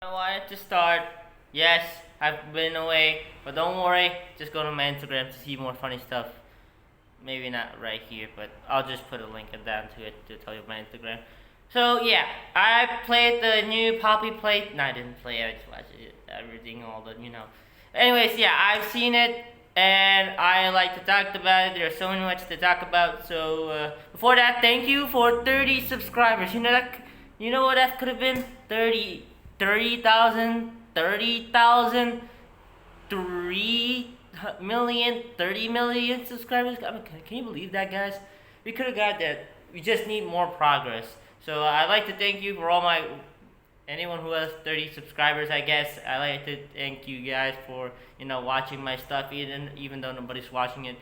I wanted to start. Yes, I've been away, but don't worry. Just go to my Instagram to see more funny stuff. Maybe not right here, but I'll just put a link down to it to tell you my Instagram. So yeah, I played the new Poppy Play. No, I didn't play it. I just watched it, everything, all the. Anyways, yeah, I've seen it, and I like to talk about it. There's so much to talk about. So before that, thank you for 30 subscribers. You know what that could have been? 30,000, 3 million, 30 million subscribers. I mean, can you believe that, guys? We could have got that. We just need more progress. So I'd like to thank you for anyone who has 30 subscribers. I guess I like to thank you guys for watching my stuff, even though nobody's watching it.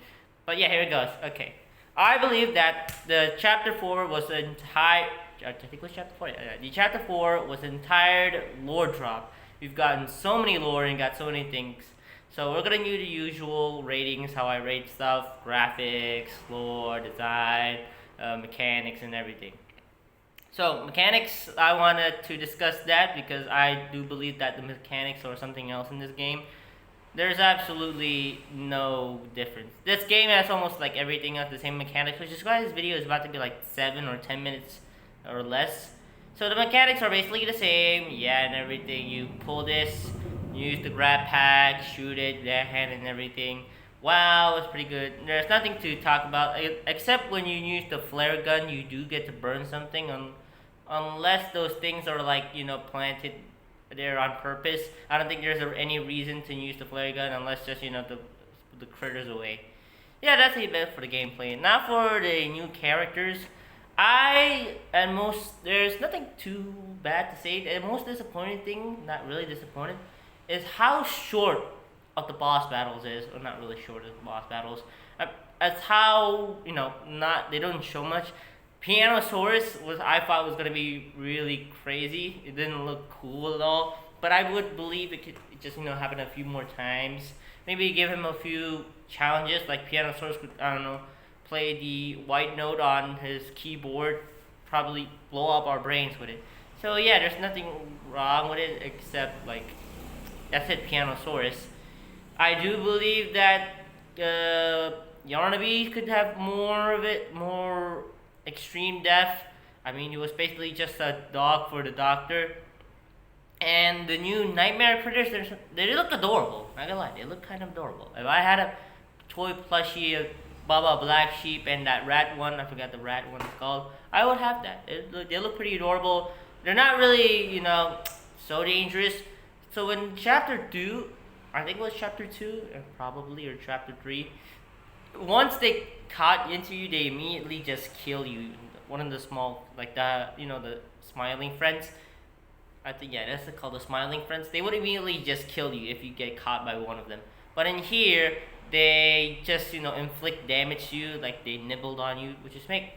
But yeah, here it goes. Okay, I believe that the chapter 4 was the entire. I think it was chapter 4. The chapter 4 was an entire lore drop. We've gotten so many lore and got so many things. So we're gonna do the usual ratings, how I rate stuff, graphics, lore, design, mechanics, and everything. So mechanics, I wanted to discuss that because I do believe that the mechanics or something else in this game. There's absolutely no difference. This game has almost like everything else the same mechanics, which is why this video is about to be like 7 or 10 minutes or less. So the mechanics are basically the same, yeah, and everything. You pull this, you use the grab pack, shoot it, that hand and everything. Wow, it's pretty good. There's nothing to talk about, except when you use the flare gun, you do get to burn something, unless those things are like, planted there on purpose. I don't think there's any reason to use the flare gun unless just, the critters away. Yeah, that's a bit for the gameplay. Now for the new characters. There's nothing too bad to say. The most disappointing thing, not really disappointed, is how short of the boss battles is, or not really short of the boss battles. As how, they don't show much. Pianosaurus I thought was gonna be really crazy. It didn't look cool at all, but I would believe it could just, happen a few more times. Maybe give him a few challenges, like Pianosaurus could, I don't know, play the white note on his keyboard, probably blow up our brains with it. So yeah, there's nothing wrong with it except that's it, Pianosaurus. I do believe that Yarnaby could have more of it, more extreme death. I mean, he was basically just a dog for the doctor. And the new nightmare critters, they look adorable. Not gonna lie, they look kind of adorable. If I had a toy plushie of Baba Black Sheep and that rat one, I forgot the rat one is called, I would have that. They look pretty adorable. They're not really, so dangerous. So in chapter 2, I think it was chapter 2, probably, or chapter 3, once they caught into you, they immediately just kill you. One of the small, the smiling friends. I think, yeah, that's called the smiling friends. They would immediately just kill you if you get caught by one of them. But in here, they just, inflict damage to you, like they nibbled on you,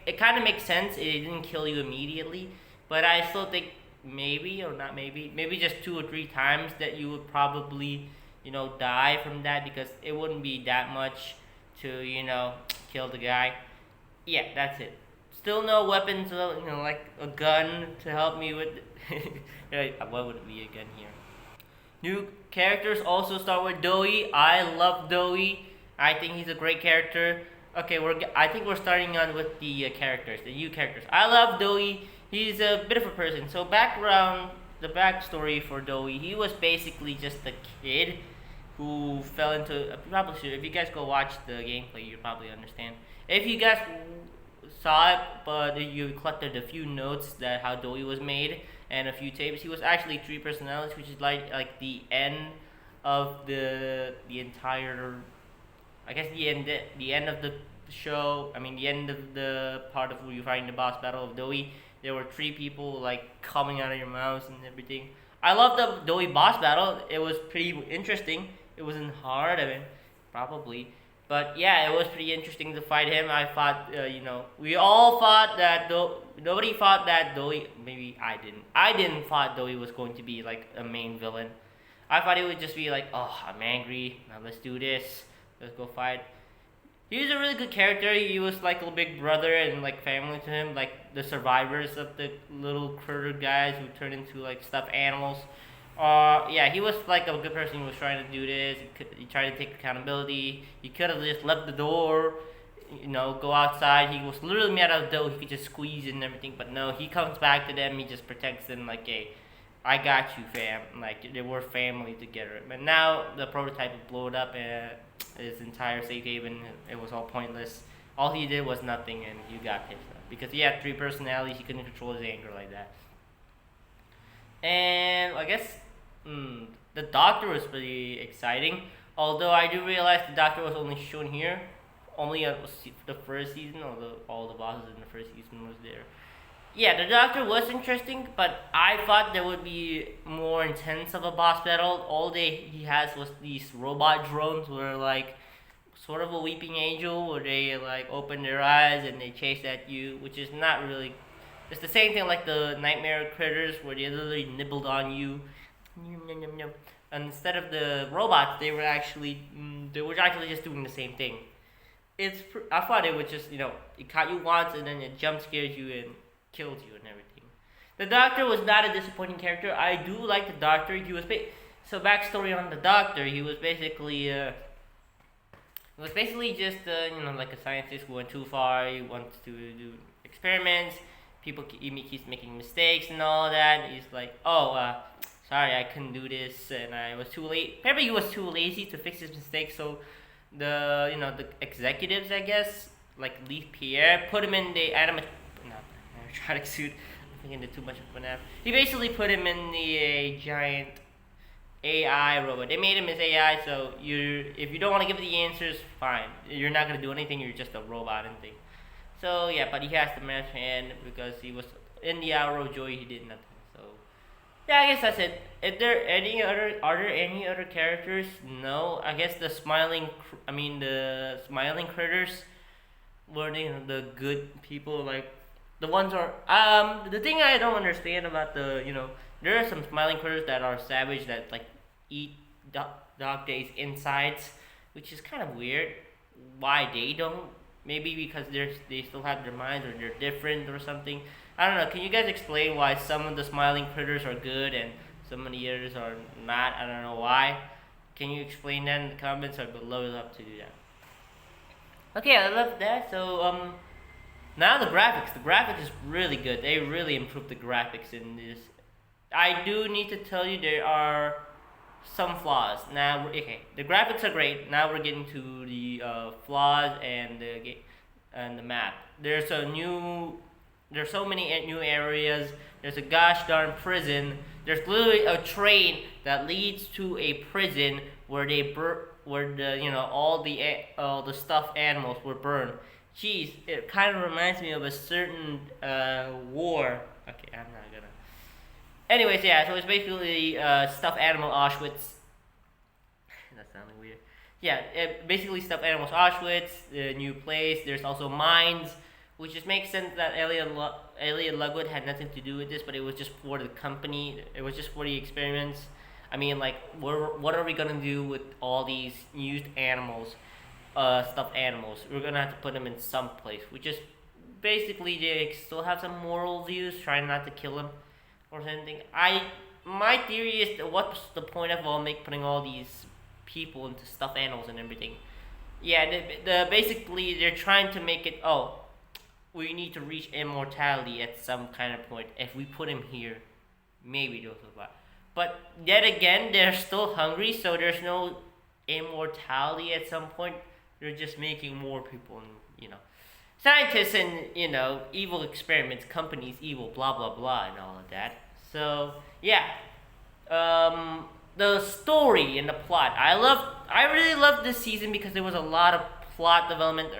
it kind of makes sense. It didn't kill you immediately, but I still think maybe just 2 or 3 times that you would probably, die from that, because it wouldn't be that much to, kill the guy. Yeah, that's it. Still no weapons, like a gun to help me with. What would be a gun here? New characters also start with Doey. I love Doey. I think he's a great character. Okay, I think we're starting on with the characters, the new characters. I love Doey. He's a bit of a person. So the backstory for Doey, he was basically just a kid who fell into. Probably should. If you guys go watch the gameplay, you probably understand. If you guys saw it, but you collected a few notes that how Doey was made and a few tapes. He was actually 3 personalities, which is like the end of the entire. I guess the end of the show. I mean, the end of the part of where you find the boss battle of Doey. There were 3 people coming out of your mouths and everything. I love the Doey boss battle. It was pretty interesting. It wasn't hard. I mean, probably. But yeah, it was pretty interesting to fight him. I thought, we all thought that nobody thought that Doey. Maybe I didn't. I didn't thought Doey was going to be like a main villain. I thought it would just be like, oh, I'm angry. Now let's do this. Let's go fight. He was a really good character. He was like a big brother and like family to him, like the survivors of the little critter guys who turned into like stuffed animals. Yeah, he was like a good person. He was trying to do this. He tried to take accountability. He could have just left the door, go outside. He was literally made out of dough. He could just squeeze it and everything. But no, he comes back to them. He just protects them like, hey, I got you, fam. Like they were family together. But now the prototype blew it up, and his entire safe haven, it was all pointless. All he did was nothing, and you got pissed off because he had three personalities. He couldn't control his anger like that. And I guess the Doctor was pretty exciting. Although I do realize the Doctor was only shown here, only the first season, although all the bosses in the first season was there. Yeah, the Doctor was interesting, but I thought there would be more intense of a boss battle. All he has was these robot drones, where like sort of a weeping angel, where they like open their eyes and they chase at you, which is not really. It's the same thing like the nightmare critters, where they literally nibbled on you. And instead of the robots, they were actually just doing the same thing. I thought it would just it caught you once and then it jump scares you and kills you and everything. The Doctor was not a disappointing character. I do like the Doctor. So backstory on the Doctor. He was basically just like a scientist who went too far. He wants to do experiments. He keeps making mistakes and all that. And he's like, oh, sorry, I couldn't do this, and I was too late. Maybe he was too lazy to fix his mistakes, so the executives, I guess, like Lee Pierre, put him in the animatronic suit. I'm thinking they're too much of an app. He basically put him in the giant AI robot. They made him as AI, so if you don't want to give the answers, fine. You're not gonna do anything. You're just a robot and thing. So yeah, but he has the match hand because he was in the Hour of Joy. He did nothing. So yeah, I guess that's it. Are there any other characters? No, I guess the smiling critters were the good people. Like the ones are the thing I don't understand about there are some smiling critters that are savage that like eat dog days insides, which is kind of weird. Why they don't? Maybe because they still have their minds or they're different or something. I don't know. Can you guys explain why some of the smiling critters are good and some of the others are not? I don't know why. Can you explain that in the comments? I would love to do that. Okay, I love that. So now the graphics. The graphics is really good. They really improved the graphics in this. I do need to tell you there are some flaws. Now, okay, the graphics are great. Now we're getting to the flaws and the map. There's so many new areas. There's a gosh darn prison. There's literally a train that leads to a prison where all the stuffed animals were burned. Jeez, it kind of reminds me of a certain war. Okay, I'm not gonna. Anyways, yeah, so it's basically stuffed animal Auschwitz. That sounded weird. Yeah, basically stuffed animals Auschwitz, the new place. There's also mines, which just makes sense that Elliot Lugwood had nothing to do with this, but it was just for the company. It was just for the experiments. I mean, like, what are we gonna do with all these used animals, stuffed animals? We're gonna have to put them in some place, which is basically they still have some moral views, trying not to kill them or something. My theory is that what's the point of putting all these people into stuffed animals and everything? Yeah, basically they're trying to make it. Oh, we need to reach immortality at some kind of point. If we put him here, maybe they'll survive. But yet again, they're still hungry, so there's no immortality at some point. They're just making more people, and scientists and evil experiments, companies, evil, blah blah blah, and all of that. So yeah, the story and the plot. I really loved this season because there was a lot of plot development.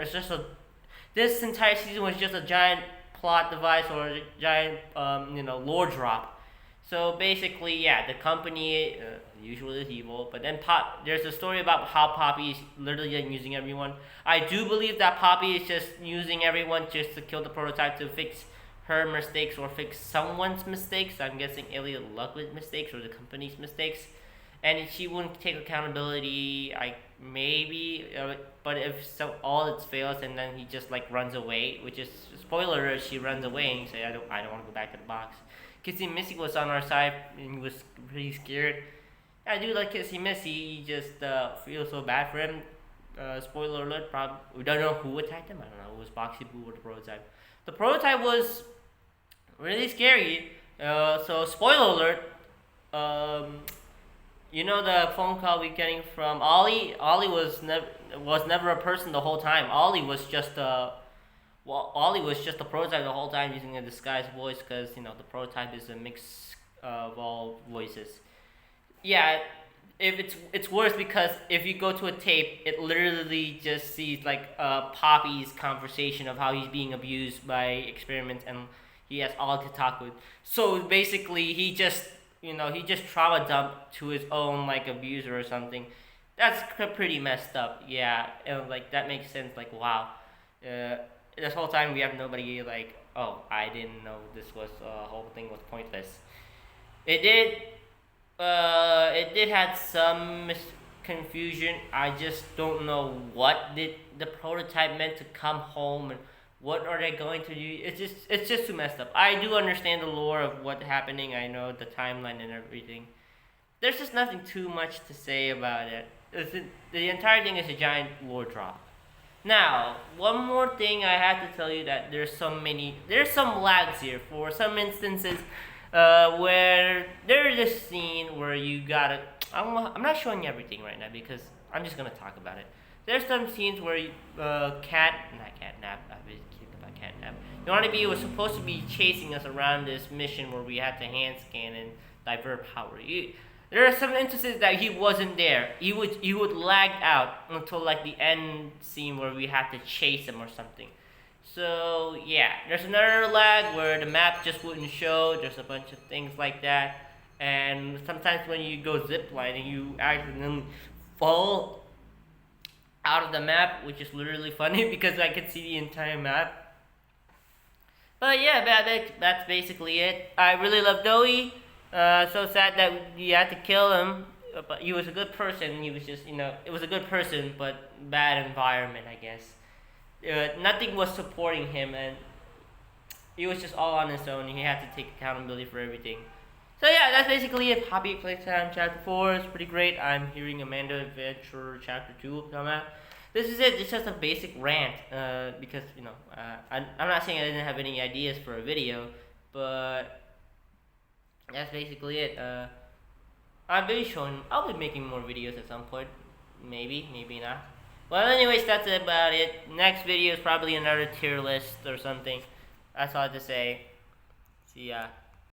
This entire season was just a giant plot device or a giant lore drop. So basically, yeah, the company usually is evil, but then there's a story about how Poppy is literally using everyone. I do believe that Poppy is just using everyone just to kill the prototype to fix her mistakes or fix someone's mistakes. I'm guessing Elliot Luckwood's mistakes or the company's mistakes, and she wouldn't take accountability. But if all it fails and then he just like runs away, which is spoiler, she runs away and you say I don't want to go back to the box. Kissy Missy was on our side and he was pretty scared. I do like Kissy Missy. He just feels so bad for him. Spoiler alert, we don't know who attacked him. I don't know. It was Boxy Boo or the prototype. The prototype was really scary. So spoiler alert. You know the phone call we getting from Ollie. Ollie was never a person the whole time. Ollie was just a prototype the whole time using a disguised voice because the prototype is a mix of all voices. Yeah, if it's worse because if you go to a tape, it literally just sees like Poppy's conversation of how he's being abused by experiments, and he has all to talk with. So basically, he just trauma dumped to his own like abuser or something. That's pretty messed up. Yeah, and like that makes sense. Like wow, this whole time we have nobody like, oh, I didn't know this was whole thing was pointless. It did have some confusion. I just don't know what did the prototype meant to come home and what are they going to do. It's just too messed up. I do understand the lore of what's happening. I know the timeline and everything. There's just nothing too much to say about it. The entire thing is a giant lore drop. Now, one more thing I have to tell you that there's some lags here. For some instances, where there's this scene where you gotta. I'm not showing you everything right now because I'm just gonna talk about it. There's some scenes where Catnap. I was kidding about Catnap. Yarnaby was supposed to be chasing us around this mission where we had to hand scan and divert power. There are some instances that he wasn't there. He would lag out until like the end scene where we had to chase him or something. So yeah, there's another lag where the map just wouldn't show. There's a bunch of things like that, and sometimes when you go ziplining, you accidentally fall out of the map, which is literally funny because I could see the entire map. But yeah, that's basically it. I really love Doey. So sad that you had to kill him, but he was a good person. He was just, it was a good person, but bad environment, I guess. Nothing was supporting him, and he was just all on his own. He had to take accountability for everything. So yeah, that's basically it. Poppy Playtime Chapter 4 is pretty great. I'm hearing Amanda Adventure Chapter 2 will come out. This is it. It's just a basic rant, because, I'm not saying I didn't have any ideas for a video, but that's basically it. I'll be making more videos at some point. Maybe, maybe not. Well, anyways, that's about it. Next video is probably another tier list or something. That's all I have to say. See ya.